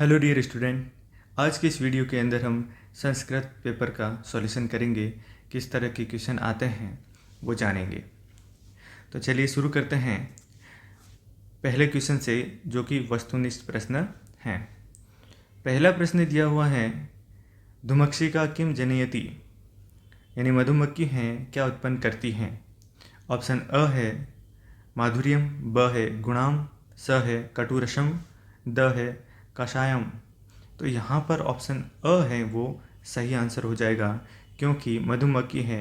Hello dear student, आज के इस वीडियो के अंदर हम संस्कृत पेपर का सॉल्यूशन करेंगे। किस तरह के क्वेश्चन आते हैं वो जानेंगे। तो चलिए शुरू करते हैं पहले क्वेश्चन से, जो कि वस्तुनिष्ठ प्रश्न हैं। पहला प्रश्न दिया हुआ है, धुमक्षिका किम जनयति, यानी मधुमक्खी हैं क्या उत्पन्न करती हैं। ऑप्शन अ है माधुर्यम, ब है गुणाम, स है कटुरसम, द है कषायम। तो यहाँ पर ऑप्शन अ है वो सही आंसर हो जाएगा, क्योंकि मधुमक्खी है,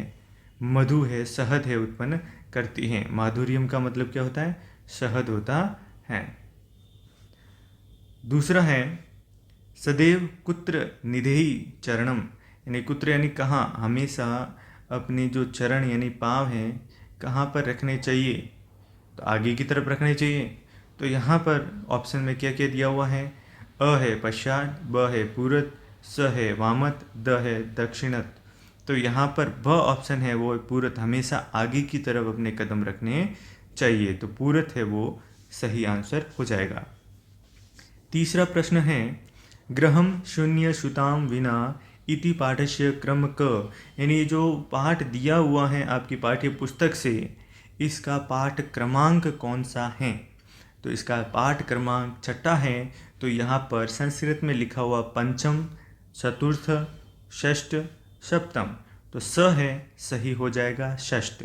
मधु है, शहद है उत्पन्न करती हैं। माधुर्यम का मतलब क्या होता है? शहद होता है। दूसरा है सदैव कुत्र निधेहि चरणम, यानी कुत्र यानी कहाँ, हमेशा अपने जो चरण यानी पाँव हैं कहाँ पर रखने चाहिए, तो आगे की तरफ रखने चाहिए। तो यहाँ पर ऑप्शन में क्या क्या दिया हुआ है? अ है पश्चात, ब है पूरत, स है वामत, द है दक्षिणत। तो यहाँ पर ब ऑप्शन है वो पूरत, हमेशा आगे की तरफ अपने कदम रखने चाहिए, तो पूरत है वो सही आंसर हो जाएगा। तीसरा प्रश्न है ग्रहम शून्य श्रुताम विना इति पाठस्य क्रम क, यानी जो पाठ दिया हुआ है आपकी पाठ्य पुस्तक से, इसका पाठ क्रमांक कौन सा है? तो इसका पाठ क्रमांक छठा है। तो यहाँ पर संस्कृत में लिखा हुआ पंचम, चतुर्थ, षष्ठ, सप्तम, तो स है सही हो जाएगा, षष्ठ।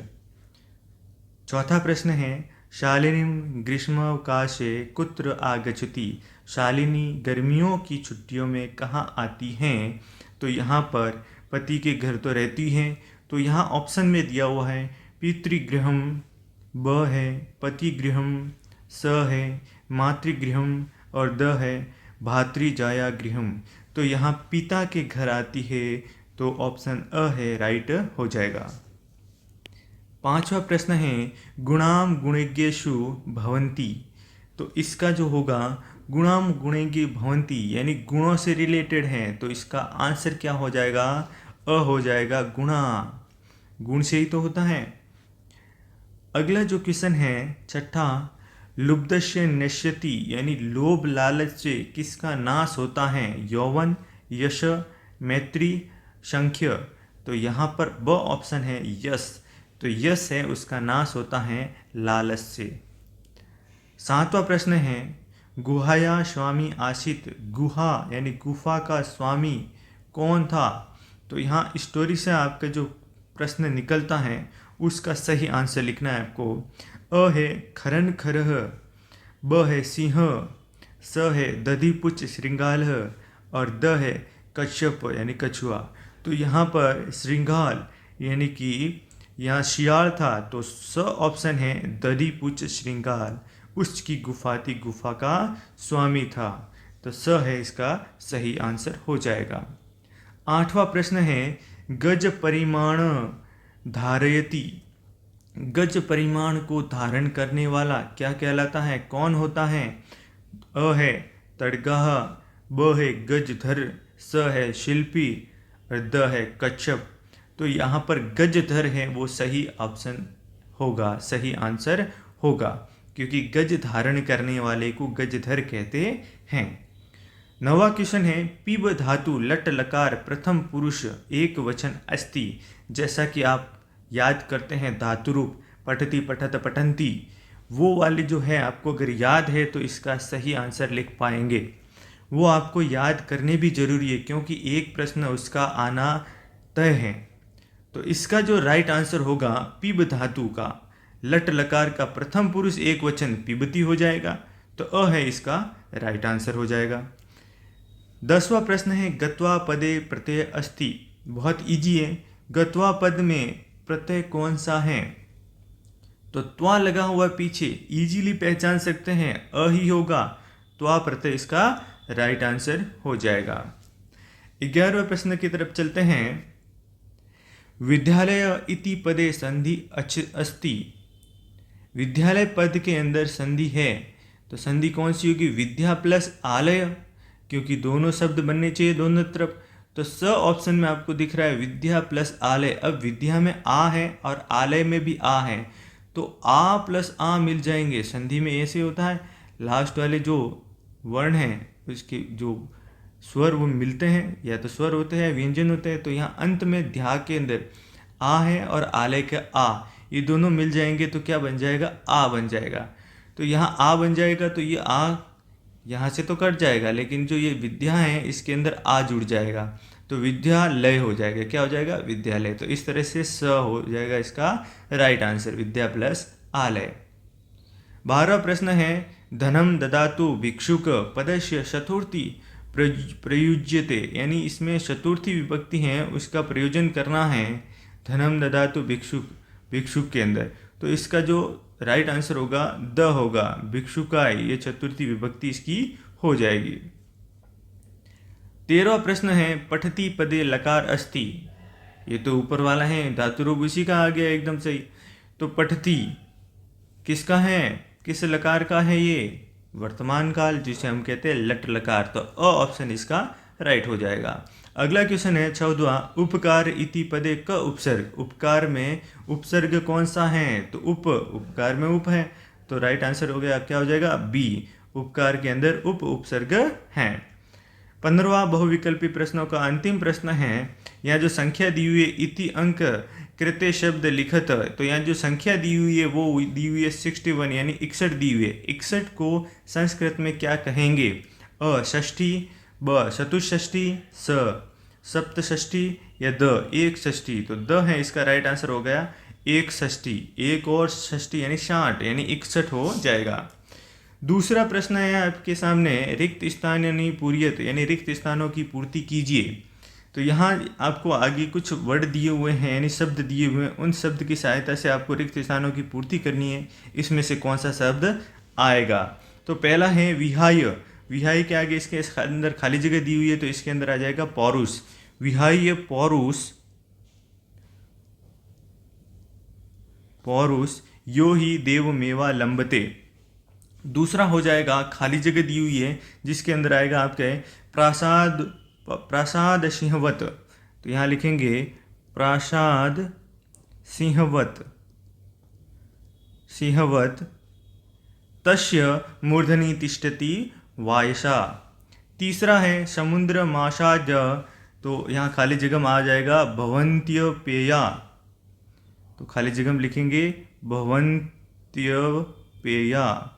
चौथा प्रश्न है शालिनी ग्रीष्मावकाशे कुत्र आगच्छति, शालिनी गर्मियों की छुट्टियों में कहाँ आती हैं? तो यहाँ पर पति के घर तो रहती हैं, तो यहाँ ऑप्शन में दिया हुआ है पितृगृहम, ब है पतिगृहम, स है मातृगृहम और द है भातृजाया गृहम। तो यहाँ पिता के घर आती है, तो ऑप्शन अ है राइट हो जाएगा। पांचवा प्रश्न है गुणाम गुणेज्ञेषु भवन्ति, तो इसका जो होगा गुणाम गुणेज्ञ भवन्ति, यानी गुणों से रिलेटेड है, तो इसका आंसर क्या हो जाएगा? अ हो जाएगा, गुणा, गुण से ही तो होता है। अगला जो क्वेश्चन है छठा, लुब्धस्य नश्यति, यानी लोभ लालच से किसका नाश होता है? यौवन, यश, मैत्री, संख्य। तो यहाँ पर ब ऑप्शन है यश, तो यश है उसका नाश होता है लालच से। सातवां प्रश्न है गुहाया स्वामी आसित, गुहा यानी गुफा का स्वामी कौन था? तो यहाँ स्टोरी से आपका जो प्रश्न निकलता है उसका सही आंसर लिखना है आपको। अ है खरन खरह, ब है सिंह, स है दधिपुच श्रृंगाल और द है कश्यप यानी कछुआ। तो यहाँ पर श्रृंगाल यानी कि यहाँ शियाल था, तो स ऑप्शन है दधिपुच श्रृंगाल, उसकी गुफा थी, गुफा का स्वामी था, तो स है इसका सही आंसर हो जाएगा। आठवां प्रश्न है गज परिमाण धारयति, गज परिमाण को धारण करने वाला क्या कहलाता है, कौन होता है? अ है तड़गाह, ब है गजधर, स है शिल्पी और द है कच्छप। तो यहाँ पर गजधर है वो सही ऑप्शन होगा, सही आंसर होगा, क्योंकि गज धारण करने वाले को गजधर कहते हैं। नवा क्वेश्चन है पिब धातु लट लकार प्रथम पुरुष एक वचन अस्ति, जैसा कि आप याद करते हैं धातु रूप पठति पठत पठंती, वो वाले जो है आपको अगर याद है तो इसका सही आंसर लिख पाएंगे। वो आपको याद करने भी जरूरी है, क्योंकि एक प्रश्न उसका आना तय है। तो इसका जो राइट आंसर होगा पिब धातु का लट लकार का प्रथम पुरुष एक वचन पिबती हो जाएगा, तो अ है इसका राइट आंसर हो जाएगा। 10वां प्रश्न है गत्वा पदे प्रत्यय अस्ति, बहुत इजी है। गत्वा पद में प्रत्यय कौन सा है? तो त्वा लगा हुआ पीछे, इजीली पहचान सकते हैं, अ ही होगा, त्वा प्रत्यय इसका राइट आंसर हो जाएगा। 11वें प्रश्न की तरफ चलते हैं। विद्यालय इति पदे संधि अस्ति, विद्यालय पद के अंदर संधि है, तो संधि कौन सी होगी? विद्या प्लस आलय, क्योंकि दोनों शब्द बनने चाहिए दोनों तरफ, तो स ऑप्शन में आपको दिख रहा है विद्या प्लस आलय। अब विद्या में आ है और आलय में भी आ है, तो आ प्लस आ मिल जाएंगे, संधि में ऐसे होता है, लास्ट वाले जो वर्ण हैं उसके जो स्वर वो मिलते हैं, या तो स्वर होते हैं व्यंजन होते हैं, तो यहाँ अंत में ध्या के अंदर आ है और आलय के आ, ये दोनों मिल जाएंगे तो क्या बन जाएगा, आ बन जाएगा। तो यहाँ आ बन जाएगा तो ये आ यहाँ से तो कट जाएगा, लेकिन जो ये विद्या है इसके अंदर आ जुड़ जाएगा, तो विद्यालय हो जाएगा। क्या हो जाएगा, विद्यालय। तो इस तरह से स हो जाएगा इसका राइट आंसर, विद्या प्लस आलय। 12वां प्रश्न है धनम ददातु भिक्षुक पदस्य चतुर्थी प्रयुज्यते, यानी इसमें चतुर्थी विभक्ति है उसका प्रयोजन करना है धनम ददातु भिक्षुक, भिक्षुक के अंदर। तो इसका जो राइट आंसर होगा द होगा, भिक्षुकाय, ये चतुर्थी विभक्ति इसकी हो जाएगी। 13वां प्रश्न है पठती पदे लकार अस्ति, ये तो ऊपर वाला है, धातुरूप उसी का आ गया एकदम सही। तो पठती किसका है, किस लकार का है, ये वर्तमान काल जिसे हम कहते हैं लट लकार, तो अ ऑप्शन इसका राइट हो जाएगा। अगला क्वेश्चन है 14वां उपकार इति पदे क उपसर्ग, उपकार में उपसर्ग कौन सा है, तो उपकार में उप है, तो राइट आंसर हो गया, क्या हो जाएगा, बी, उपकार के अंदर उपसर्ग है। 15वां बहुविकल्पी प्रश्नों का अंतिम प्रश्न है, यहाँ जो संख्या दी हुई है इति अंक कृत्य शब्द लिखत, तो यहाँ जो संख्या दी हुई है वो दी हुई है 61, यानी 61 दी हुई है। 61 को संस्कृत में क्या कहेंगे, अ षष्ठी, ब चतुष्षष्ठी, स सप्तषष्ठी या द एक षष्ठी, तो द है इसका राइट आंसर हो गया एक षष्ठी, एक और षष्ठी यानी 60 यानी 61 हो जाएगा। दूसरा प्रश्न है आपके सामने रिक्त स्थान यानी पूर्यत, यानी रिक्त स्थानों की पूर्ति कीजिए। तो यहाँ आपको आगे कुछ वर्ड दिए हुए हैं यानी शब्द दिए हुए हैं, उन शब्द की सहायता से आपको रिक्त स्थानों की पूर्ति करनी है। इसमें से कौन सा शब्द आएगा, तो पहला है विहाय, विहाय के आगे इसके अंदर खाली जगह दी हुई है तो इसके अंदर आ जाएगा पौरुष, विहाय पौरुष, पौरुष यो ही देवमेवा लंबते। दूसरा हो जाएगा खाली जगह दी हुई है जिसके अंदर आएगा आपके प्रासाद, प्रासाद सिंहवत, तो यहाँ लिखेंगे प्रासाद सिंहवत, सिंहवत तस्य मूर्धनि तिष्ठति वायसा। तीसरा है समुद्र माशाज, तो यहाँ खाली जगह में आ जाएगा भवंत्य पेया, तो खाली जगह में लिखेंगे भवंत्य पेया।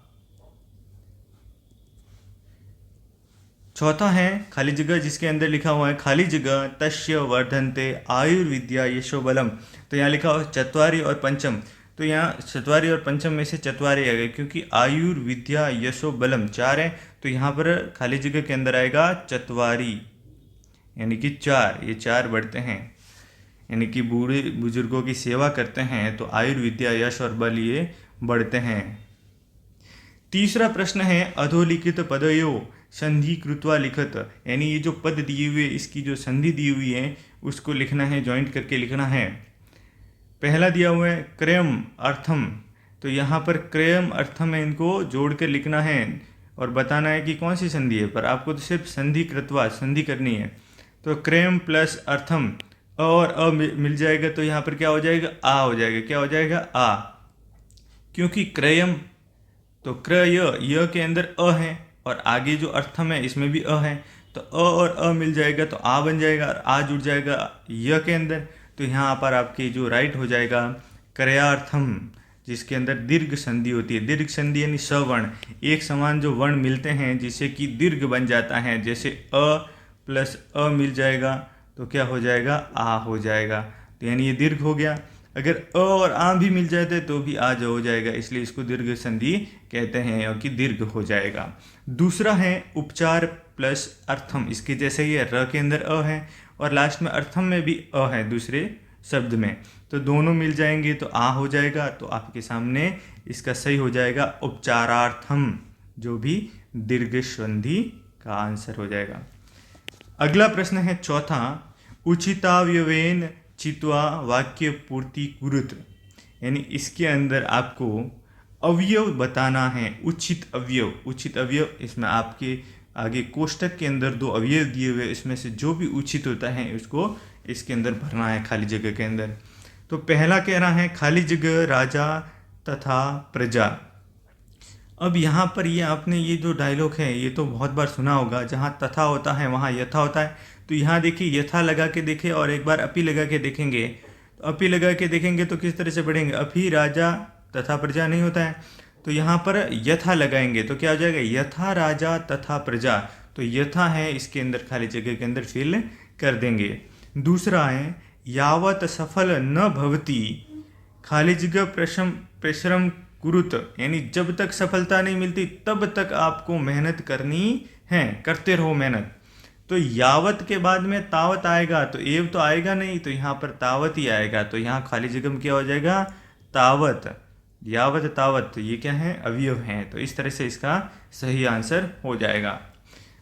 चौथा है खाली जगह जिसके अंदर लिखा हुआ है खाली जगह तस्य वर्धन्ते आयुर्विद्या यशोबलम, तो यहाँ लिखा हुआ चत्वारी और पंचम, तो यहाँ चत्वारी और पंचम में से चत्वारी आ गए क्योंकि आयुर्विद्या यशोबलम 4 है, तो यहाँ पर खाली जगह के अंदर आएगा चत्वारी यानी कि 4, ये 4 बढ़ते हैं यानी कि बूढ़े बुजुर्गों की सेवा करते हैं तो आयुर्विद्या यश और बल ये बढ़ते हैं। तीसरा प्रश्न है अधोलिखित पदयो संधि कृत्वा लिखत, यानी ये जो पद दिए हुए इसकी जो संधि दी हुई है उसको लिखना है, ज्वाइंट करके लिखना है। पहला दिया हुआ है क्रयम अर्थम, तो यहाँ पर क्रयम अर्थम है, इनको जोड़ कर लिखना है और बताना है कि कौन सी संधि है, पर आपको तो सिर्फ संधि कृत्वा संधि करनी है। तो क्रयम प्लस अर्थम और अ मिल जाएगा तो यहाँ पर क्या हो जाएगा, आ हो जाएगा, क्या हो जाएगा, आ, क्योंकि क्रयम तो क्रय य के अंदर अ है और आगे जो अर्थम है इसमें भी अ है, तो अ और अ मिल जाएगा तो आ बन जाएगा और आ जुड़ जाएगा य के अंदर, तो यहाँ पर आपके जो राइट हो जाएगा क्रयार्थम, जिसके अंदर दीर्घ संधि होती है। दीर्घ संधि यानी सवर्ण, एक समान जो वर्ण मिलते हैं जिससे कि दीर्घ बन जाता है, जैसे अ प्लस अ मिल जाएगा तो क्या हो जाएगा, आ हो जाएगा, तो यानी ये दीर्घ हो गया। अगर अ और आ भी मिल जाते तो भी आ हो जाएगा, इसलिए इसको दीर्घ संधि कहते हैं और कि दीर्घ हो जाएगा। दूसरा है उपचार प्लस अर्थम, इसके जैसे ही र के अंदर अ है और लास्ट में अर्थम में भी अ है दूसरे शब्द में, तो दोनों मिल जाएंगे तो आ हो जाएगा, तो आपके सामने इसका सही हो जाएगा उपचारार्थम, जो भी दीर्घ संधि का आंसर हो जाएगा। अगला प्रश्न है चौथा उचितावयवेन चित्वा वाक्य पूर्ति कुरुत, यानी इसके अंदर आपको अवयव बताना है, उचित अवयव। उचित अवयव इसमें आपके आगे कोष्टक के अंदर 2 अवयव दिए हुए, इसमें से जो भी उचित होता है उसको इसके अंदर भरना है खाली जगह के अंदर। तो पहला कह रहा है खाली जगह राजा तथा प्रजा, अब यहाँ पर ये आपने ये जो डायलॉग है ये तो बहुत बार सुना होगा, जहाँ तथा होता है वहाँ यथा होता है। तो यहाँ देखिए यथा लगा के देखें और एक बार अपी लगा के देखेंगे। तो अपी लगा के देखेंगे तो किस तरह से पढ़ेंगे, अपी राजा तथा प्रजा नहीं होता है, तो यहाँ पर यथा लगाएंगे तो क्या हो जाएगा, यथा राजा तथा प्रजा। तो यथा है इसके अंदर खाली जगह के अंदर फिल कर देंगे। दूसरा है यावत सफल न भवती खाली जगह परिश्रम कुरुत, यानी जब तक सफलता नहीं मिलती तब तक आपको मेहनत करनी है, करते रहो मेहनत। तो यावत के बाद में तावत आएगा तो एव तो आएगा नहीं, तो यहाँ पर तावत ही आएगा। तो यहाँ खाली जगह में क्या हो जाएगा, तावत। यावत तावत ये क्या है, अवयव हैं। तो इस तरह से इसका सही आंसर हो जाएगा।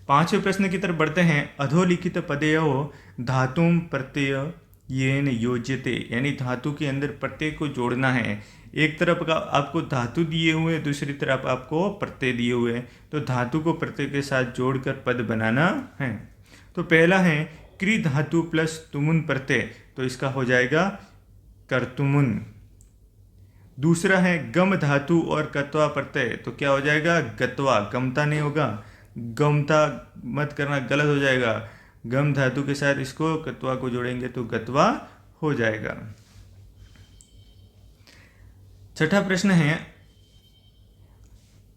5वें प्रश्न की तरफ बढ़ते हैं। अधोलिखित पदयोः धातुम प्रत्यय येन योज्यते, यानी धातु के अंदर प्रत्यय को जोड़ना है। एक तरफ का आपको धातु दिए हुए, दूसरी तरफ आपको प्रत्यय दिए हुए हैं, तो धातु को प्रत्यय के साथ जोड़कर पद बनाना है। तो पहला है क्री धातु प्लस तुमुन प्रत्यय, तो इसका हो जाएगा कर्तुमुन। दूसरा है गम धातु और कत्वा प्रत्यय, तो क्या हो जाएगा, गत्वा। गमता नहीं होगा, गमता मत करना, गलत हो जाएगा। गम धातु के साथ इसको कत्वा को जोड़ेंगे तो गत्वा हो जाएगा। छठा प्रश्न है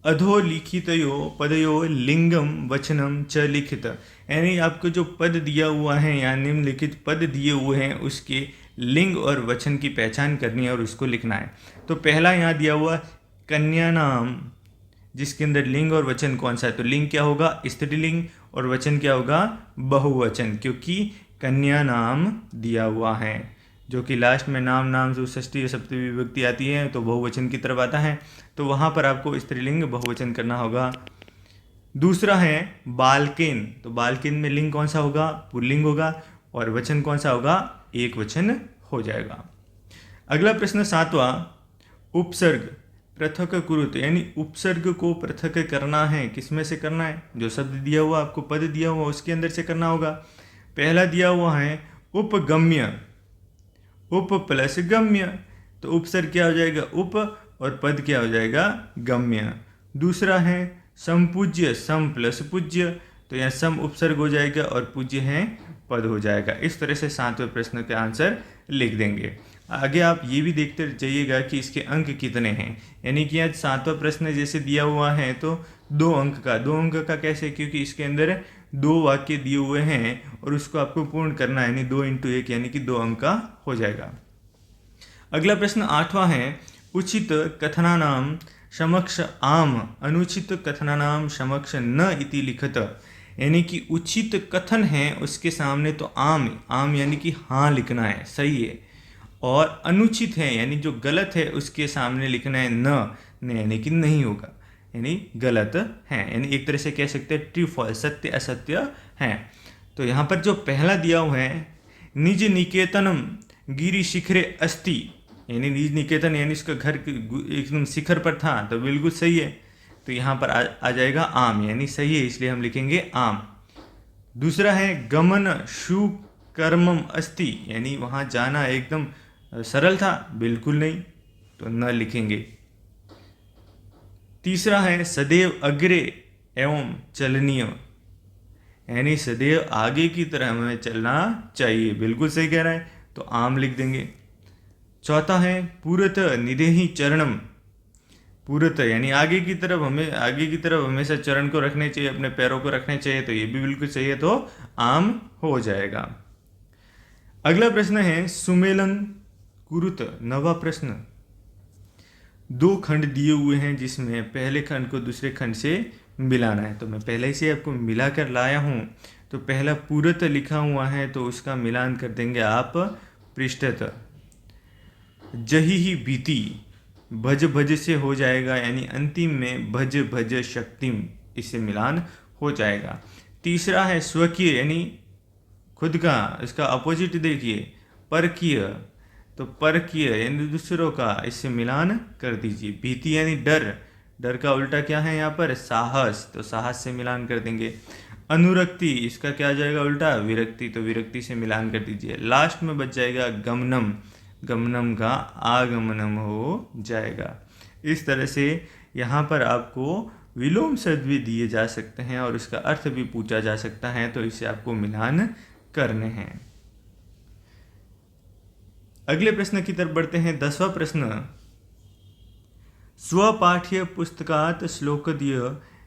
अधोलिखितयो पदयो लिंगम वचनम च लिखित, यानी आपको जो पद दिया हुआ है या निम्नलिखित पद दिए हुए हैं उसके लिंग और वचन की पहचान करनी है और उसको लिखना है। तो पहला यहाँ दिया हुआ कन्या नाम, जिसके अंदर लिंग और वचन कौन सा है, तो लिंग क्या होगा, स्त्रीलिंग, और वचन क्या होगा, बहुवचन, क्योंकि कन्या नाम दिया हुआ है। जो कि लास्ट में नाम नाम से षष्ठी या सप्तमी विभक्ति आती है तो बहुवचन की तरफ आता है, तो वहाँ पर आपको स्त्रीलिंग बहुवचन करना होगा। दूसरा है बालकेन, तो बालकेन में लिंग कौन सा होगा, पुल्लिंग होगा, और वचन कौन सा होगा, एक वचन हो जाएगा। अगला प्रश्न 7वां उपसर्ग पृथक कुरुत, यानी उपसर्ग को पृथक करना है। किसमें से करना है, जो शब्द दिया हुआ आपको पद दिया हुआ उसके अंदर से करना होगा। पहला दिया हुआ है उपगम्य, उप प्लस गम्य, तो उपसर्ग क्या हो जाएगा, उप, और पद क्या हो जाएगा, गम्य। दूसरा है समपूज्य, सम प्लस पूज्य, तो यहाँ सम उपसर्ग हो जाएगा और पूज्य है पद हो जाएगा। इस तरह से 7वें प्रश्न के आंसर लिख देंगे। आगे आप ये भी देखते जाइएगा कि इसके अंक कितने हैं, यानी कि आज 7वां प्रश्न जैसे दिया हुआ है तो 2 अंक का कैसे, क्योंकि इसके अंदर 2 वाक्य दिए हुए हैं और उसको आपको पूर्ण करना है, यानी 2 × 1 यानी कि 2 अंक का हो जाएगा। अगला प्रश्न 8वां है उचित कथनानाम समक्ष आम अनुचित कथनानाम समक्ष न इति लिखत, यानी कि उचित कथन है उसके सामने तो आम, आम यानी कि हाँ लिखना है, सही है, और अनुचित है यानी जो गलत है उसके सामने लिखना है न, यानी कि नहीं होगा, यानी गलत है, यानी एक तरह से कह सकते हैं ट्रू फॉल्स, सत्य असत्य है। तो यहाँ पर जो पहला दिया हुआ है निज निकेतनम गिरी शिखरे अस्ति, यानी निज निकेतन यानी इसका घर एकदम शिखर पर था, तो बिल्कुल सही है। तो यहाँ पर आ जाएगा आम, यानी सही है, इसलिए हम लिखेंगे आम। दूसरा है गमन शु कर्मम अस्ति, यानी वहाँ जाना एकदम सरल था, बिल्कुल नहीं, तो न लिखेंगे। तीसरा है सदैव अग्रे एवं चलनीय, यानी सदैव आगे की तरह हमें चलना चाहिए, बिल्कुल सही कह रहा है, तो आम लिख देंगे। चौथा है पूरत निदेहि चरणम, पूरत यानी आगे की तरफ हमेशा चरण को रखने चाहिए, अपने पैरों को रखने चाहिए, तो ये भी बिल्कुल सही है, तो आम हो जाएगा। अगला प्रश्न है सुमेलन कुरुत, 9वां प्रश्न। 2 खंड दिए हुए हैं जिसमें पहले खंड को दूसरे खंड से मिलाना है, तो मैं पहले से आपको मिलाकर लाया हूँ। तो पहला पूरत लिखा हुआ है तो उसका मिलान कर देंगे आप पृष्ठत। जही ही भीति भज भज से हो जाएगा, यानी अंतिम में भज भज शक्तिम, इससे मिलान हो जाएगा। तीसरा है स्वकीय, यानी खुद का, इसका अपोजिट देखिए परकीय, तो परकीय यानी दूसरों का, इससे मिलान कर दीजिए। भीति यानी डर, डर का उल्टा क्या है यहाँ पर, साहस, तो साहस से मिलान कर देंगे। अनुरक्ति, इसका क्या आ जाएगा उल्टा, विरक्ति, तो विरक्ति से मिलान कर दीजिए। लास्ट में बच जाएगा गमनम, गमनम का आगमनम हो जाएगा। इस तरह से यहाँ पर आपको विलोम शब्द भी दिए जा सकते हैं और इसका अर्थ भी पूछा जा सकता है, तो इसे आपको मिलान करने हैं। अगले प्रश्न की तरफ बढ़ते हैं। 10वां प्रश्न, स्वपाठ्य पुस्तकात श्लोकदीय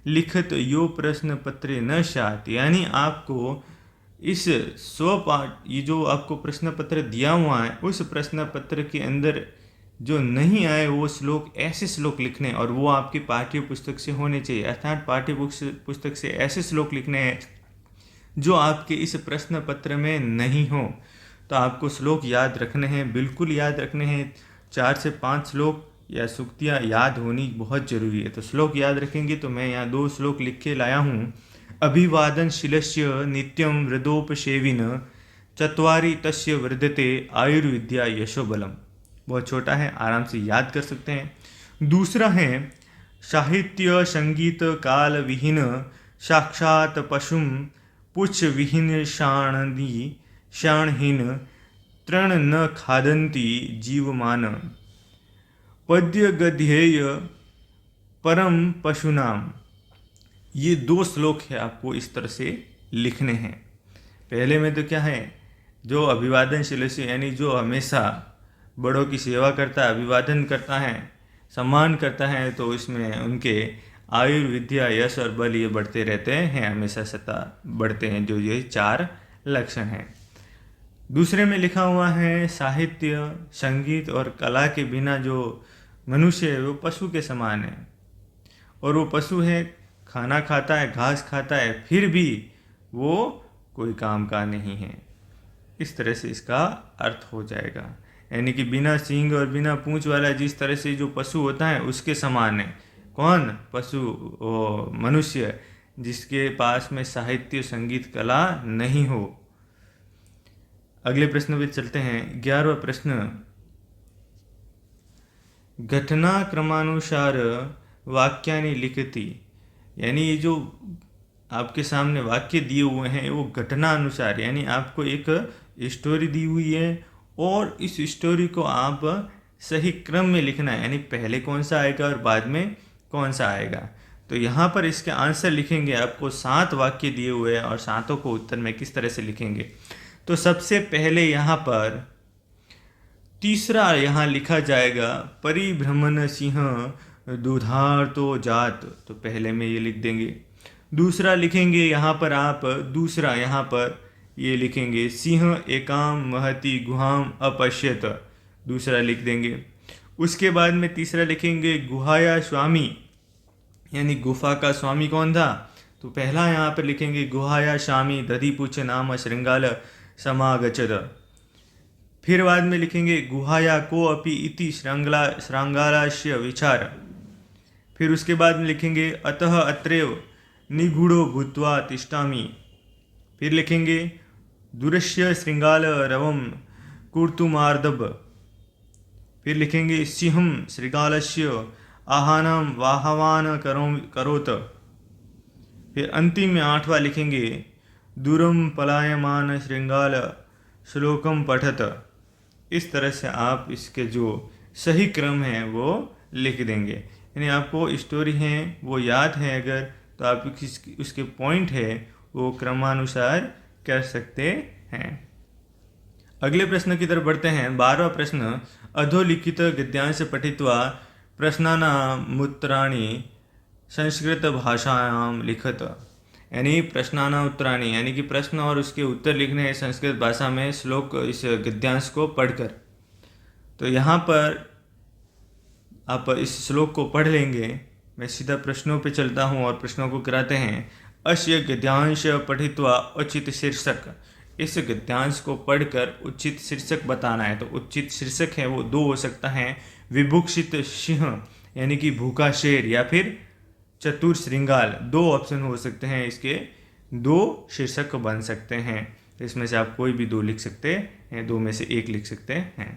लिखित यो प्रश्न पत्रे न स्यात्, यानी आपको इस स्वपाठ, ये जो आपको प्रश्न पत्र दिया हुआ है, उस प्रश्न पत्र के अंदर जो नहीं आए वो श्लोक, ऐसे श्लोक लिखने, और वो आपकी पाठ्य पुस्तक से होने चाहिए। अर्थात पाठ्य पुस्तक से ऐसे श्लोक लिखने हैं जो आपके इस प्रश्न पत्र में नहीं हो। तो आपको श्लोक याद रखने हैं, बिल्कुल याद रखने हैं। 4 से 5 श्लोक या सूक्तियाँ याद होनी बहुत जरूरी है। तो श्लोक याद रखेंगे। तो मैं यहाँ 2 श्लोक लिख के लाया हूँ। अभिवादनशीलस्य नित्यं हृदोपसेविन चत्वारि तस्य वर्धते आयुर्विद्या यशोबलम। बहुत छोटा है, आराम से याद कर सकते हैं। दूसरा है, साहित्य संगीत काल विहीन साक्षात पशुम पुच्छ विहीन शाणहीन तृण न खादन्ति जीवमान पद्य गध्येय परम पशुनाम। ये 2 श्लोक है, आपको इस तरह से लिखने हैं। पहले में तो क्या है, जो अभिवादनशील से, यानी जो हमेशा बड़ों की सेवा करता है, अभिवादन करता है, सम्मान करता है, तो इसमें उनके आयुर्विद्या यश और बल ये बढ़ते रहते हैं, हमेशा सता बढ़ते हैं, जो ये 4 लक्षण हैं। दूसरे में लिखा हुआ है, साहित्य संगीत और कला के बिना जो मनुष्य है वो पशु के समान है। और वो पशु है, खाना खाता है, घास खाता है, फिर भी वो कोई काम का नहीं है। इस तरह से इसका अर्थ हो जाएगा। यानी कि बिना सींग और बिना पूंछ वाला जिस तरह से जो पशु होता है उसके समान है। कौन पशु? वो मनुष्य जिसके पास में साहित्य संगीत कला नहीं हो। अगले प्रश्न पे चलते हैं। 11वां प्रश्न, घटना क्रमानुसार वाक्यानि लिखति, यानी ये जो आपके सामने वाक्य दिए हुए हैं वो घटना अनुसार, यानी आपको एक स्टोरी दी हुई है और इस स्टोरी को आप सही क्रम में लिखना है, यानी पहले कौन सा आएगा और बाद में कौन सा आएगा। तो यहाँ पर इसके आंसर लिखेंगे। आपको 7 वाक्य दिए हुए हैं और 7 को उत्तर में किस तरह से लिखेंगे। तो सबसे पहले यहाँ पर तीसरा यहाँ लिखा जाएगा, परिभ्रमण सिंह दुधार्तो जात, तो पहले में ये लिख देंगे। दूसरा लिखेंगे यहाँ पर आप, दूसरा यहाँ पर ये लिखेंगे, सिंह एकाम महति गुहाम अपश्यत, दूसरा लिख देंगे। उसके बाद में तीसरा लिखेंगे, गुहाया स्वामी, यानी गुफा का स्वामी कौन था, तो पहला यहाँ पर लिखेंगे, गुहाया स्वामी दधिपुच्छ नाम श्रृंगाल समागच्छत। फिर बाद में लिखेंगे, गुहाया को अपि इति श्रृंगालास्य विचार। फिर उसके बाद में लिखेंगे, अतः अत्रैव निगूढ़ो भूत्वा तिष्ठामि। फिर लिखेंगे, दुरस्य श्रृंगाल रवम कुर्तुमार्दभ। फिर लिखेंगे, सिंहम श्रृंगालस्य आहानम वाहवान करोत। फिर अंतिम में 8वां लिखेंगे, दूरम पलायमान श्रृंगाल श्लोकम पठत। इस तरह से आप इसके जो सही क्रम है वो लिख देंगे। यानी आपको स्टोरी है वो याद है अगर, तो आप उसके पॉइंट है वो क्रमानुसार कर सकते हैं। अगले प्रश्न की तरफ बढ़ते हैं। 12वां प्रश्न, अधोलिखित गद्यांश पठित्वा प्रश्नानामुत्तराणि संस्कृत भाषायां लिखत। यानी प्रश्नानामुत्तराणि यानी कि प्रश्न और उसके उत्तर लिखने हैं संस्कृत भाषा में श्लोक इस गद्यांश को पढ़कर। तो यहाँ पर आप इस श्लोक को पढ़ लेंगे। मैं सीधा प्रश्नों पे चलता हूँ और प्रश्नों को कराते हैं। अस्य गद्यांश पठित्वा उचित शीर्षक, इस गद्यांश को पढ़कर उचित शीर्षक बताना है। तो उचित शीर्षक है वो 2 हो सकता है, विभूषित सिंह यानी कि भूखा शेर, या फिर चतुर श्रृंगाल। 2 ऑप्शन हो सकते हैं, इसके 2 शीर्षक बन सकते हैं। इसमें से आप कोई भी 2 लिख सकते हैं, 2 में से 1 लिख सकते हैं।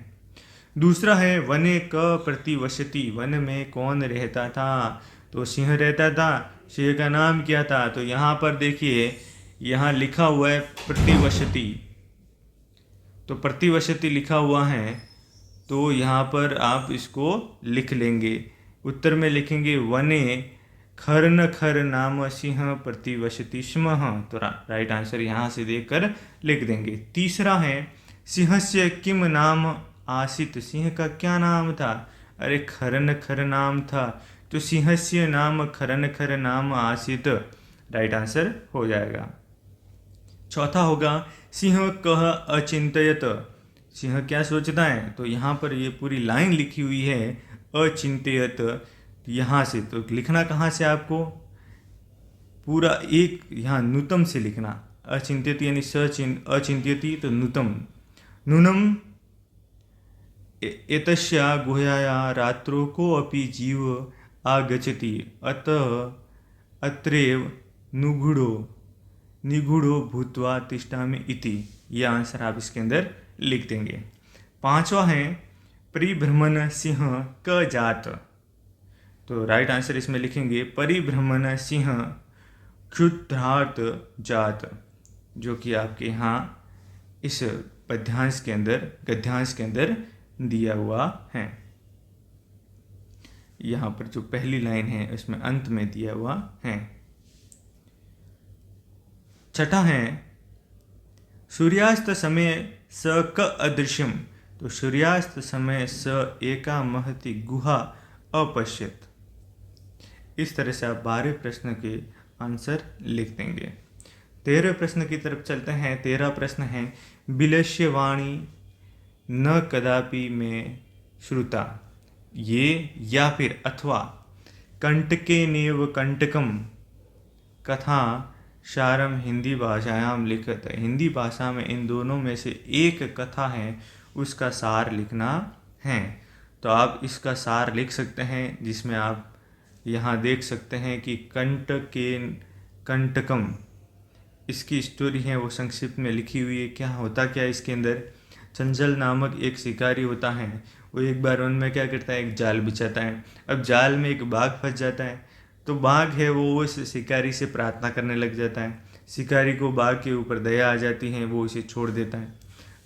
दूसरा है, वने क प्रतिवसति, वन में कौन रहता था, तो सिंह रहता था। सिंह का नाम क्या था, तो यहाँ पर देखिए यहाँ लिखा हुआ है प्रतिवसति। तो प्रतिवसति लिखा हुआ है, तो यहाँ पर आप इसको लिख लेंगे। उत्तर में लिखेंगे वने खर न खर नाम सिंह प्रतिवसति स्म। तो राइट आंसर यहाँ से देखकर लिख देंगे। तीसरा है सिंहस्य किम नाम आसीत, सिंह का क्या नाम था? अरे खरन खर नाम था, तो सिंहस्य नाम खरन खर नाम आसीत, राइट आंसर हो जाएगा। चौथा होगा सिंह कह अचिंतयत, सिंह क्या सोचता है? तो यहाँ पर ये पूरी लाइन लिखी हुई है अचिंतयत, यहाँ से तो लिखना कहाँ से आपको? पूरा एक यहाँ नुतम से लिखना, अचिंत्यति यानी अचिंत्यति तो नुतम, नूनम एतस्या गुह्याया रात्रो को अपि जीव आगच्छति अतः अत्रैव निगूढ़ो भूत्वा तिष्ठामि इति, यह आंसर आप इसके अंदर लिख देंगे। पांचवा है परिभ्रमण सिंह क जात, तो राइट आंसर इसमें लिखेंगे परिभ्रमण सिंह क्षुद्रार्थ जात, जो कि आपके यहाँ इस पद्यांश के अंदर गद्यांश के अंदर दिया हुआ है। यहाँ पर जो पहली लाइन है उसमें अंत में दिया हुआ है। छठा है सूर्यास्त समय स क अदृश्यम, तो सूर्यास्त समय स एका महति गुहा अपश्यत। इस तरह से आप 12 प्रश्न के आंसर लिख देंगे। 13 प्रश्न की तरफ चलते हैं। 13 प्रश्न है बिलस्य वाणी न कदापि में श्रुता, ये या फिर अथवा कंटके नेव कंटकम कथा सारम हिंदी भाषायाम लिखत, हिंदी भाषा में इन दोनों में से एक कथा है उसका सार लिखना है। तो आप इसका सार लिख सकते हैं, जिसमें आप यहाँ देख सकते हैं कि कंटकेन कंटकम, इसकी स्टोरी है वो संक्षिप्त में लिखी हुई है। क्या होता क्या इसके अंदर, चंचल नामक एक शिकारी होता है, वो एक बार वन में क्या करता है, एक जाल बिछाता है। अब जाल में एक बाघ फंस जाता है, तो बाघ है वो उस शिकारी से प्रार्थना करने लग जाता है। शिकारी को बाघ के ऊपर दया आ जाती है, वो उसे छोड़ देता है।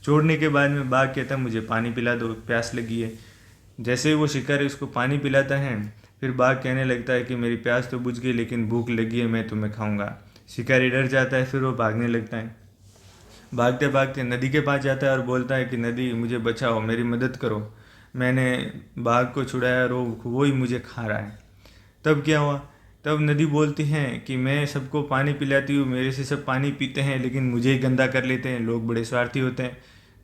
छोड़ने के बाद में बाघ कहता है मुझे पानी पिला दो, प्यास लगी है। जैसे ही वो शिकारी उसको पानी पिलाता है, फिर बाघ कहने लगता है कि मेरी प्यास तो बुझ गई लेकिन भूख लगी है, मैं तुम्हें खाऊंगा। शिकारी डर जाता है, फिर वो भागने लगता है। भागते भागते नदी के पास जाता है और बोलता है कि नदी मुझे बचाओ, मेरी मदद करो, मैंने बाघ को छुड़ाया और वो ही मुझे खा रहा है। तब क्या हुआ, तब नदी बोलती है कि मैं सबको पानी पिलाती हूँ, मेरे से सब पानी पीते हैं लेकिन मुझे ही गंदा कर लेते हैं, लोग बड़े स्वार्थी होते हैं,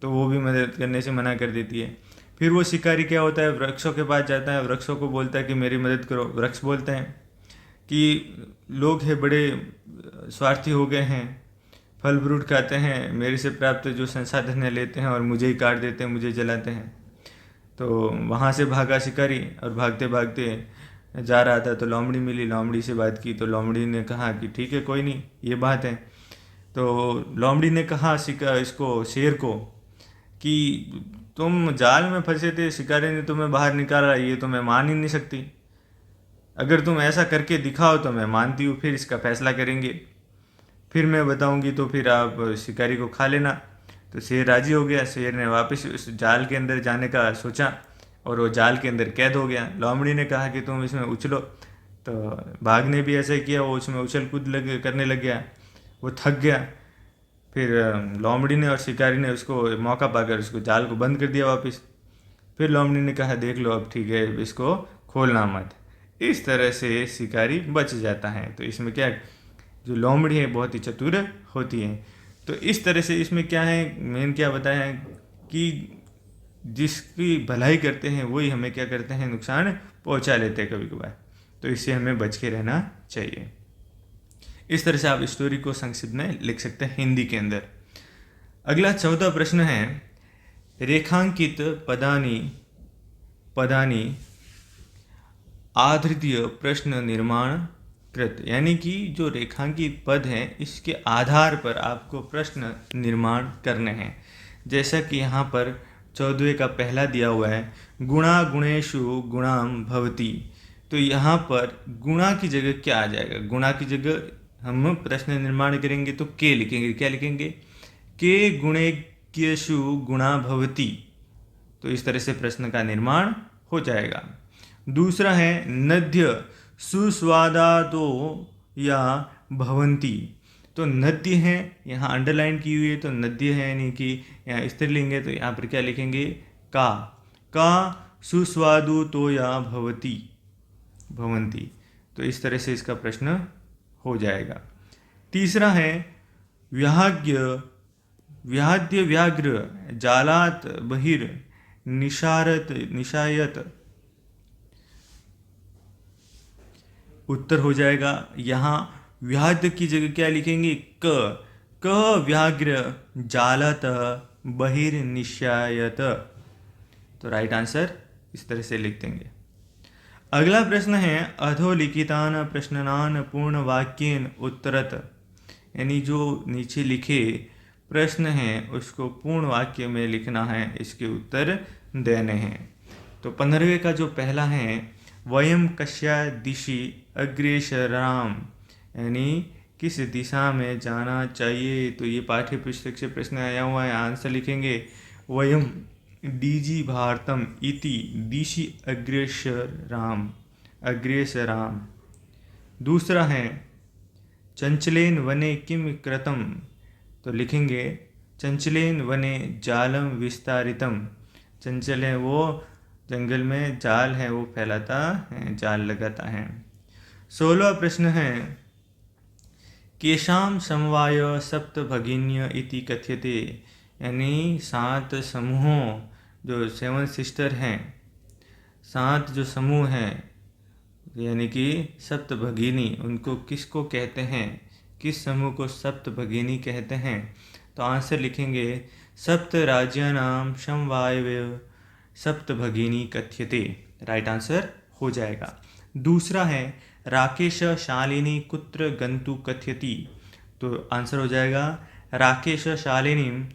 तो वो भी मदद करने से मना कर देती है। फिर वो शिकारी क्या होता है, वृक्षों के पास जाता है, वृक्षों को बोलता है कि मेरी मदद करो। वृक्ष बोलते हैं कि लोग हैं बड़े स्वार्थी हो गए हैं, फल फ्रूट खाते हैं, मेरे से प्राप्त जो संसाधन है लेते हैं और मुझे ही काट देते हैं, मुझे जलाते हैं। तो वहाँ से भागा शिकारी और भागते भागते जा रहा था तो लोमड़ी मिली, लोमड़ी से बात की तो लोमड़ी ने कहा कि ठीक है कोई नहीं, ये बात है। तो लोमड़ी ने कहा इसको शेर को कि तुम जाल में फंसे थे, शिकारी ने तुम्हें बाहर निकाला, ये तो मैं मान ही नहीं सकती, अगर तुम ऐसा करके दिखाओ तो मैं मानती हूँ, फिर इसका फैसला करेंगे, फिर मैं बताऊंगी तो फिर आप शिकारी को खा लेना। तो शेर राजी हो गया। शेर ने वापस उस जाल के अंदर जाने का सोचा और वो जाल के अंदर कैद हो गया। लोमड़ी ने कहा कि तुम इसमें उछलो, तो बाघ ने भी ऐसा किया, वो उसमें उछल कूद करने लग गया, वो थक गया। फिर लोमड़ी ने और शिकारी ने उसको मौका पाकर उसको जाल को बंद कर दिया वापस। फिर लोमड़ी ने कहा देख लो अब ठीक है, इसको खोलना मत। इस तरह से शिकारी बच जाता है। तो इसमें क्या, जो लोमड़ी है बहुत ही चतुर होती है। तो इस तरह से इसमें क्या है, मेन क्या बताया है कि जिसकी भलाई करते हैं वही हमें क्या करते हैं, नुकसान पहुंचा लेते हैं कभी कभार। तो इससे हमें बच के रहना चाहिए। इस तरह से आप स्टोरी को संक्षिप्त में लिख सकते हैं हिंदी के अंदर। अगला 14 प्रश्न है रेखांकित पदानी आधृतीय प्रश्न निर्माण कृत, यानी कि जो रेखांकित पद है इसके आधार पर आपको प्रश्न निर्माण करने हैं। जैसा कि यहाँ पर 14वें का पहला दिया हुआ है गुणा गुणेषु गुणाम भवति, तो यहाँ पर गुणा की जगह क्या आ जाएगा, गुणा की जगह हम प्रश्न निर्माण करेंगे तो के लिखेंगे। क्या लिखेंगे, के गुणेषु गुणा भवति। तो इस तरह से प्रश्न का निर्माण हो जाएगा। दूसरा है नद्य सुस्वादातो या भवंती। तो नद्य है यहाँ अंडरलाइन की हुई है, तो नद्य है यानी कि यहाँ स्त्रीलिंग है, तो यहाँ पर क्या लिखेंगे का सुस्वादु तो या भवती भवंती। तो इस तरह से इसका प्रश्न हो जाएगा। तीसरा है व्याद्य व्याघ्र जालात बहिर निशायत। उत्तर हो जाएगा यहाँ व्याद्य की जगह क्या लिखेंगे क व्याघ्र जालत बहिर्निशायत। तो राइट आंसर इस तरह से लिख देंगे। अगला प्रश्न है अधोलिखितान प्रश्नान पूर्ण वाक्येन उत्तरत, यानी जो नीचे लिखे प्रश्न हैं उसको पूर्ण वाक्य में लिखना है, इसके उत्तर देने हैं। तो 15वें का जो पहला है वयम कस्या दिशि अग्रेसराम, यानी किस दिशा में जाना चाहिए। तो ये पाठ्य पुस्तक से प्रश्न आया हुआ है, आंसर लिखेंगे वयम डीजी भारतम इति दिशि अग्रेसराम। दूसरा है चंचलेन वने किम कृतम, तो लिखेंगे चंचलेन वने जालम विस्तारितम। चंचल है वो जंगल में जाल है वो फैलाता है, जाल लगाता है। 16वां प्रश्न है केशाम समवाय सप्त भगिन्य इति कथ्यते, यानी 7 समूहों जो 7 सिस्टर हैं, 7 जो समूह हैं यानी कि सप्त भगिनी, उनको किसको कहते हैं, किस समूह को सप्त भगिनी कहते हैं। तो आंसर लिखेंगे सप्त राज्यानाम समवाय सप्त भगिनी कथ्यते। राइट आंसर हो जाएगा। दूसरा है राकेश शालिनी कुत्र गंतु कथ्यति, तो आंसर हो जाएगा राकेश शालिनी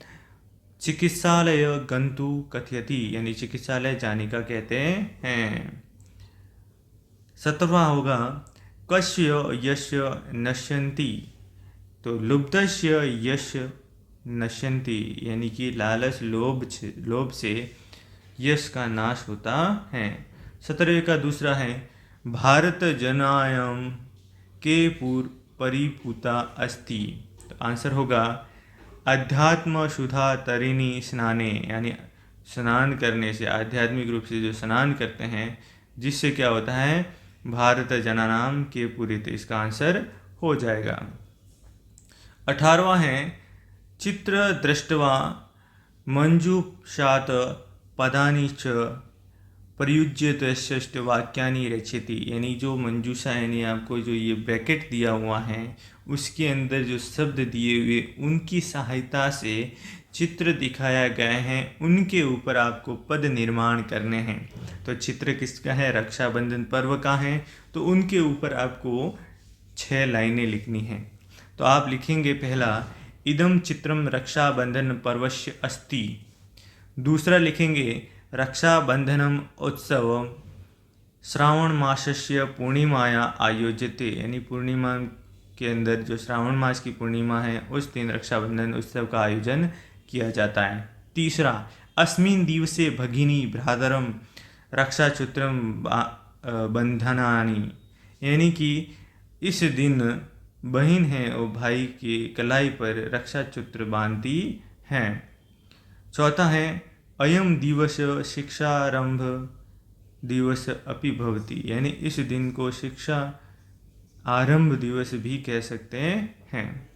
चिकित्सालय गंतु कथ्यति, यानी चिकित्सालय जाने का कहते हैं। 17वां होगा कस्य यस्य नश्यन्ति, तो लुब्धस्य यस्य नश्यन्ति, यानी कि लालच लोभ से यश का नाश होता है। 17वें का दूसरा है भारत जनायम के परिपूता अस्ति, तो आंसर होगा अध्यात्म सुधा तरिणी स्नाने, यानी स्नान करने से, आध्यात्मिक रूप से जो स्नान करते हैं जिससे क्या होता है भारत जनानाम के पूरित, इसका आंसर हो जाएगा। 18वां है चित्र दृष्टवा मंजूषात पदानि च प्रयुज्यत वाक्यानि रचयति, यानी जो मंजूषा यानी आपको जो ये ब्रैकेट दिया हुआ है उसके अंदर जो शब्द दिए हुए उनकी सहायता से चित्र दिखाया गया है, उनके ऊपर आपको पद निर्माण करने हैं। तो चित्र किसका है, रक्षाबंधन पर्व का है, तो उनके ऊपर आपको 6 लाइनें लिखनी हैं। तो आप लिखेंगे पहला इदम चित्रम रक्षाबंधन पर्वस्य अस्ति। दूसरा लिखेंगे रक्षाबंधनम उत्सव श्रावण मासस्य पूर्णिमाया आयोज्यते, यानी पूर्णिमा के अंदर जो श्रावण मास की पूर्णिमा है उस दिन रक्षाबंधन उत्सव का आयोजन किया जाता है। तीसरा अस्मिन् दिवसे भगिनी भ्रातरम रक्षासूत्रम बंधनानि, यानी कि इस दिन बहन है और भाई की कलाई पर रक्षासूत्र बांधती हैं। चौथा है अयम दिवस शिक्षारंभ दिवस अपि भवति, यानी इस दिन को शिक्षा आरंभ दिवस भी कह सकते हैं।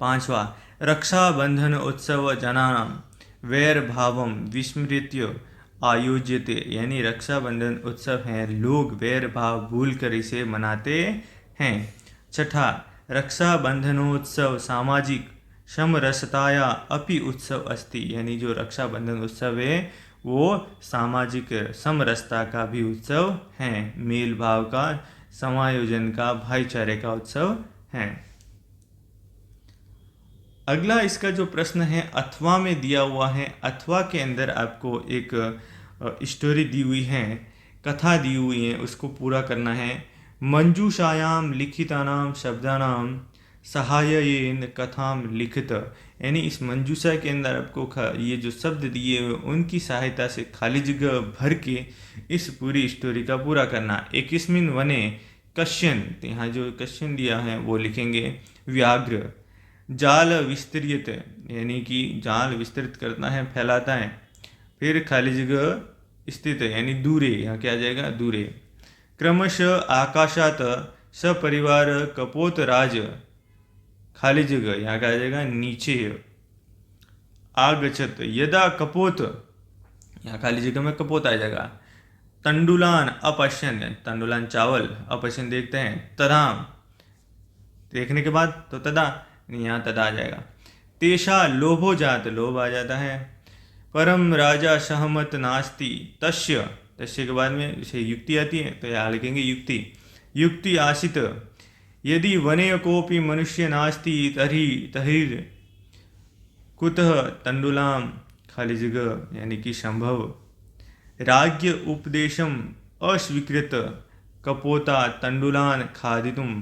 5वां रक्षाबंधन उत्सव जनानां वैर भावम विस्मृत्य आयोज्यते, यानी रक्षाबंधन उत्सव है लोग वैर भाव भूल कर इसे मनाते हैं। 6ठा रक्षाबंधनोत्सव सामाजिक समरसताया अपि उत्सव अस्ति, यानी जो रक्षाबंधन उत्सव है वो सामाजिक समरसता का भी उत्सव है, मेल भाव का, समायोजन का, भाईचारे का उत्सव है। अगला इसका जो प्रश्न है अथवा में दिया हुआ है। अथवा के अंदर आपको एक स्टोरी दी हुई है, कथा दी हुई है, उसको पूरा करना है। मंजूषायाम लिखितानाम शब्दानाम सहाययेन कथाम लिखित, यानी इस मंजूषा के अंदर आपको ये जो शब्द दिए हुए उनकी सहायता से खाली जगह भर के इस पूरी स्टोरी का पूरा करना। 21वें वने कश्यन, तो यहाँ जो कश्यन दिया है वो लिखेंगे व्याघ्र। जाल विस्तरित, यानी कि जाल विस्तृत करना है, फैलाता है। फिर खाली जगह स्थित, यानी दूरे, यहाँ क्या आ जाएगा दूरे। क्रमशः आकाशात सपरिवार कपोत राज, खाली जगह यहाँ क्या आ जाएगा नीचे। आगछत यदा कपोत, यहाँ खाली जगह में कपोत आ जाएगा। तंडुलान अपश्यन, तंडुलान चावल, अपश्यन देखते हैं, तदाम देखने के बाद तो तदा, यहाँ तदा आ जाएगा। तेषा लोभो जात, लोभ आ जाता है। परम राजा सहमत नास्ति तस्य, तस्य के बाद में इसे युक्ति आती है तो यहाँ लिखेंगे युक्ति। युक्ति आसित यदि वने कोपि मनुष्य नास्ति तहिर कुतः तंडुलाम, खाली जगह यानी कि संभव। राज्य उपदेशम अस्वीकृत कपोता तंडुलान खादितुम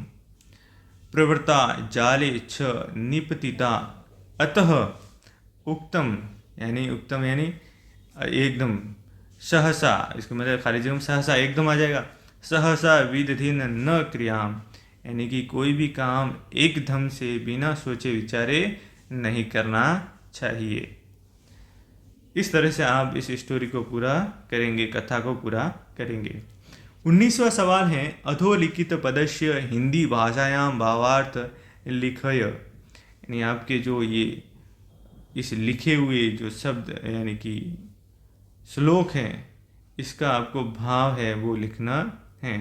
प्रवृत्ता जाले छ निपतिता, अतः उक्तम, यानी उत्तम यानी एकदम। सहसा, इसका मतलब खाली जगह सहसा एकदम आ जाएगा। सहसा विदधिन न क्रियाम, यानी कि कोई भी काम एकदम से बिना सोचे विचारे नहीं करना चाहिए। इस तरह से आप इस स्टोरी को पूरा करेंगे, कथा को पूरा करेंगे। 19वां सवाल है अधोलिखित पदस्य हिंदी भाषायाम भावार्थ लिखय, यानी आपके जो ये इस लिखे हुए जो शब्द यानी कि श्लोक हैं इसका आपको भाव है वो लिखना है।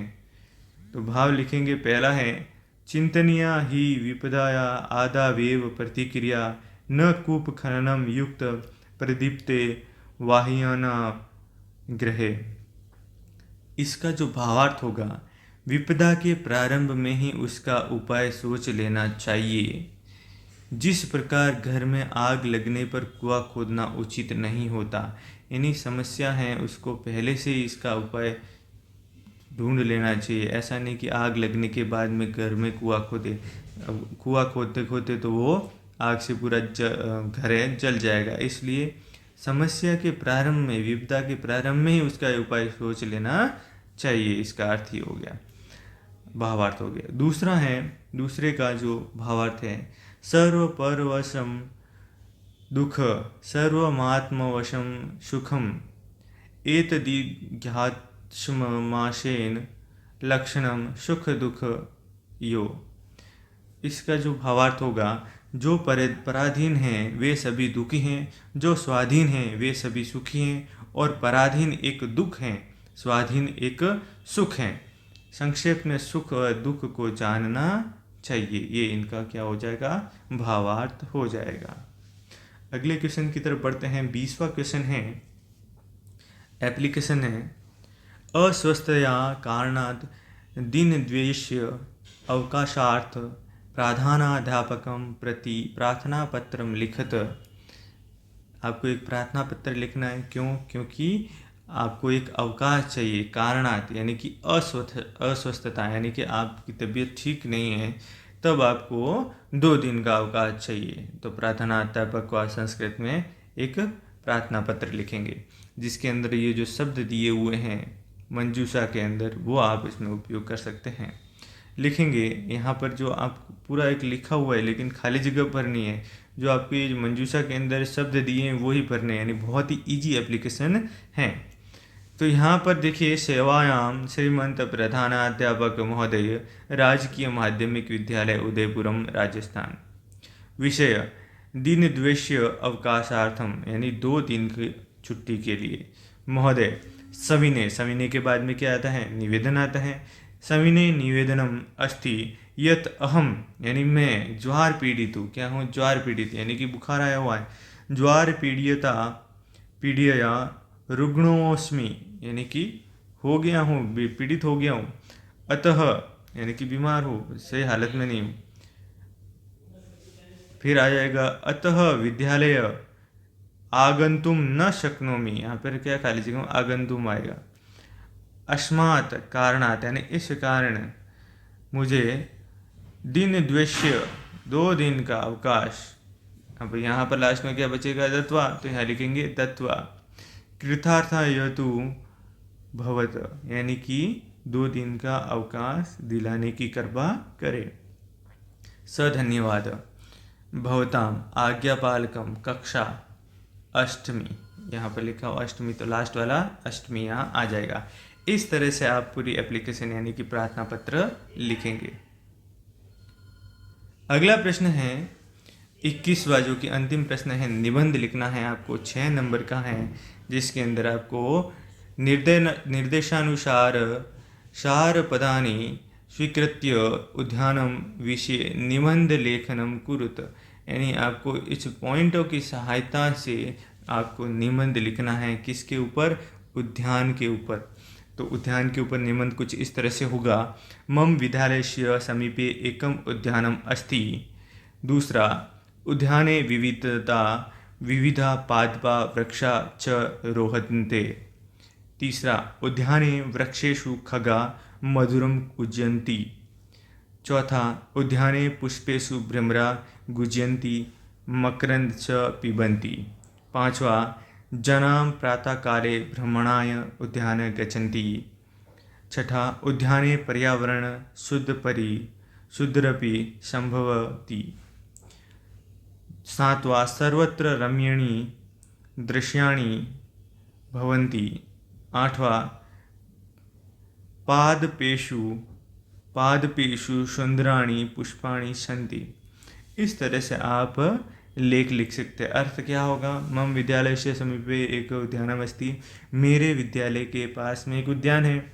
तो भाव लिखेंगे। पहला है चिंतनिया ही विपदाया आदावेव प्रतिक्रिया न कूप खननम युक्त प्रदीप्ते वाह्याना ग्रहे। इसका जो भावार्थ होगा, विपदा के प्रारंभ में ही उसका उपाय सोच लेना चाहिए। जिस प्रकार घर में आग लगने पर कुआं खोदना उचित नहीं होता, यानी समस्या है उसको पहले से ही इसका उपाय ढूंढ लेना चाहिए। ऐसा नहीं कि आग लगने के बाद में घर में कुआं खोदे, कुआं खोदते खोदते तो वो आग से पूरा घर जल जाएगा। इसलिए समस्या के प्रारंभ में, विपदा के प्रारंभ में ही उसका उपाय सोच लेना चाहिए। इसका अर्थ ही हो गया, भावार्थ हो गया। दूसरा है, दूसरे का जो भावार्थ है सर्वपरवशम दुख सर्वमात्मवशम सुखम एतदिज्ञात्स्माशेन लक्षणम सुख दुख यो। इसका जो भावार्थ होगा, जो पराधीन हैं वे सभी दुखी हैं, जो स्वाधीन हैं वे सभी सुखी हैं, और पराधीन एक दुख हैं, स्वाधीन एक सुख हैं। संक्षेप में सुख और दुख को जानना चाहिए। ये इनका क्या हो जाएगा, भावार्थ हो जाएगा। अगले क्वेश्चन की तरफ बढ़ते हैं। 20वां क्वेश्चन है, एप्लीकेशन है अस्वस्थया कारणात् दीनद्वेष्य अवकाशार्थ प्राधानाध्यापकम प्रति प्रार्थना पत्रम लिखत। आपको एक प्रार्थना पत्र लिखना है। क्यों? क्योंकि आपको एक अवकाश चाहिए। कारणात यानी कि अस्वस्थता, यानी कि आपकी तबीयत ठीक नहीं है, तब आपको 2 दिन का अवकाश चाहिए। तो प्रार्थनाध्यापक को संस्कृत में एक प्रार्थना पत्र लिखेंगे, जिसके अंदर ये जो शब्द दिए हुए हैं मंजूषा के अंदर, वो आप इसमें उपयोग कर सकते हैं। लिखेंगे यहाँ पर जो आप पूरा एक लिखा हुआ है, लेकिन खाली जगह भरनी है। जो आपकी मंजूषा के अंदर शब्द दिए हैं वही भरने हैं, यानी बहुत ही इजी एप्लीकेशन है। तो यहाँ पर देखिए, सेवायाम श्रीमंत प्रधानाध्यापक महोदय, राजकीय माध्यमिक विद्यालय उदयपुरम राजस्थान। विषय दीनद्वेष्य अवकाशार्थम, यानी 2 दिन की छुट्टी के लिए। महोदय सविनय, सविनय के बाद में क्या आता है, निवेदन आता है। सविनय निवेदनम अस्ति यत अहम, यानी मैं ज्वार पीड़ित हूँ। क्या हूँ? ज्वार पीड़ित, यानी कि बुखार आया हुआ है। ज्वार पीड़िया रुग्णोस्मि, यानी कि हो गया हूँ, पीड़ित हो गया हूँ। अतः यानी कि बीमार हूँ, सही हालत में नहीं हूँ। फिर आ जाएगा अतः विद्यालय आगंतुम न शक्नोमि, यहाँ पर क्या खाली जगह आगंतुम आएगा। अस्मात् कारणात्, यानी इस कारण मुझे दीनद्वेष्य 2 दिन का अवकाश। अब यहाँ पर लास्ट में क्या बचेगा? दत्वा, तो यहाँ लिखेंगे दत्वा। कृतार्थायतु भवत, यानी कि 2 दिन का अवकाश दिलाने की कृपा करे। स धन्यवाद। भवताम आज्ञापालकम कक्षा अष्टमी, यहाँ पर लिखा हो अष्टमी, तो लास्ट वाला अष्टमी यहाँ आ जाएगा। इस तरह से आप पूरी एप्लीकेशन यानी कि प्रार्थना पत्र लिखेंगे। अगला प्रश्न है 21वां, जो कि अंतिम प्रश्न है। निबंध लिखना है आपको, 6 नंबर का है, जिसके अंदर आपको निर्देशानुसार सार पदानि स्वीकृत्य उद्यानम विषय निबंध लेखनम कुरुत, यानी आपको इस पॉइंटों की सहायता से आपको निबंध लिखना है। किसके ऊपर? उद्यान के ऊपर। तो उद्यान के ऊपर निबंध कुछ इस तरह से होगा। मम विद्यालयस्य समीपे एकम उद्यानम अस्ति। दूसरा, उद्याने विविधा पादपा वृक्षा च रोहन्ते। तीसरा, उद्याने वृक्षेषु खगा मधुरम कूजन्ति। चौथा, उद्याने पुष्पेषु भ्रमरा गुज्यन्ति मकरंद च पिबन्ति। पांचवा, जनां प्रातःकाले भ्रमणाय उद्याने गच्छन्ति। छठा, उद्याने पर्यावरण शुद्धरपि संभवति। सातवां, सर्वत्र रम्याणि दृश्याणि भवन्ति। आठवां, पादपेषु सुंदराणि पुष्पाणि सन्ति। इस तरह से आप लेख लिख सकते हैं। अर्थ क्या होगा? मम विद्यालय से समीपे एक उद्यानम अस्ति, मेरे विद्यालय के पास में एक उद्यान है।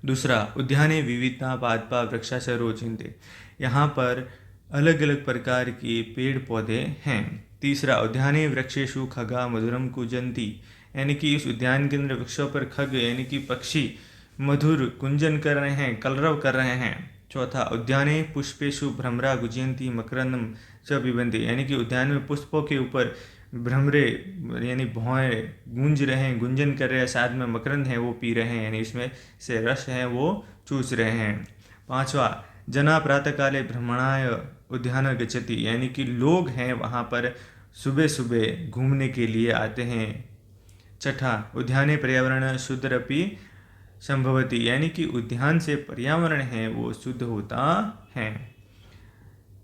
दूसरा, उद्याने विविधता पादपा वृक्षा च रोचन्ते, यहाँ पर अलग अलग प्रकार के पेड़ पौधे हैं। तीसरा, उद्याने वृक्षेषु खगा मधुरम कूजन्ति, यानी कि इस उद्यान के अंदर वृक्षों पर खग यानी कि पक्षी मधुर कुंजन कर रहे हैं, कलरव कर रहे हैं। चौथा, उद्याने पुष्पेषु भ्रमरा गुज्यन्ति मकरंदम च पिबन्ति, यानी कि उद्यान में पुष्पों के ऊपर भ्रमरे यानी भौएं गूंज रहे हैं, गुंजन कर रहे हैं, साथ में मकरंद है वो पी रहे हैं, यानी इसमें से रस है वो चूस रहे हैं। पांचवा, जना प्रातःकाले भ्रमणाय उद्यान गच्छति, यानी कि लोग हैं वहाँ पर सुबह सुबह घूमने के लिए आते हैं। छठा, उद्याने पर्यावरण शुद्धरपि संभवति, यानी कि उद्यान से पर्यावरण है वो शुद्ध होता है।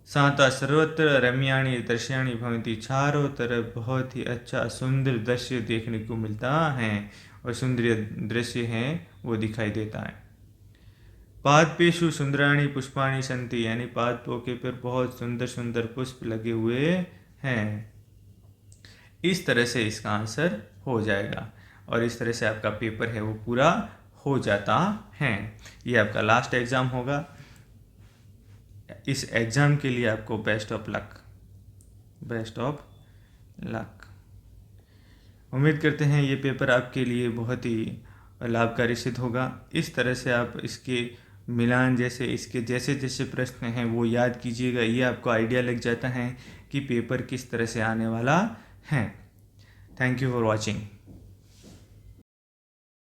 सातवां, सर्वत्र रम्याणि दृश्याणि भवन्ति, चारों तरफ बहुत ही अच्छा सुंदर दृश्य देखने को मिलता है और सुंदर दृश्य है वो दिखाई देता है। पादपेषु सुंदराणि पुष्पाणि सन्ति, यानी पादपों के पर बहुत सुंदर सुंदर पुष्प लगे हुए हैं। इस तरह से इसका आंसर हो जाएगा और इस तरह से आपका पेपर है वो पूरा हो जाता है। ये आपका लास्ट एग्ज़ाम होगा। इस एग्ज़ाम के लिए आपको बेस्ट ऑफ लक। उम्मीद करते हैं ये पेपर आपके लिए बहुत ही लाभकारी सिद्ध होगा। इस तरह से आप इसके मिलान इसके जैसे जैसे प्रश्न हैं वो याद कीजिएगा। ये आपको आइडिया लग जाता है कि पेपर किस तरह से आने वाला है। Thank you for watching.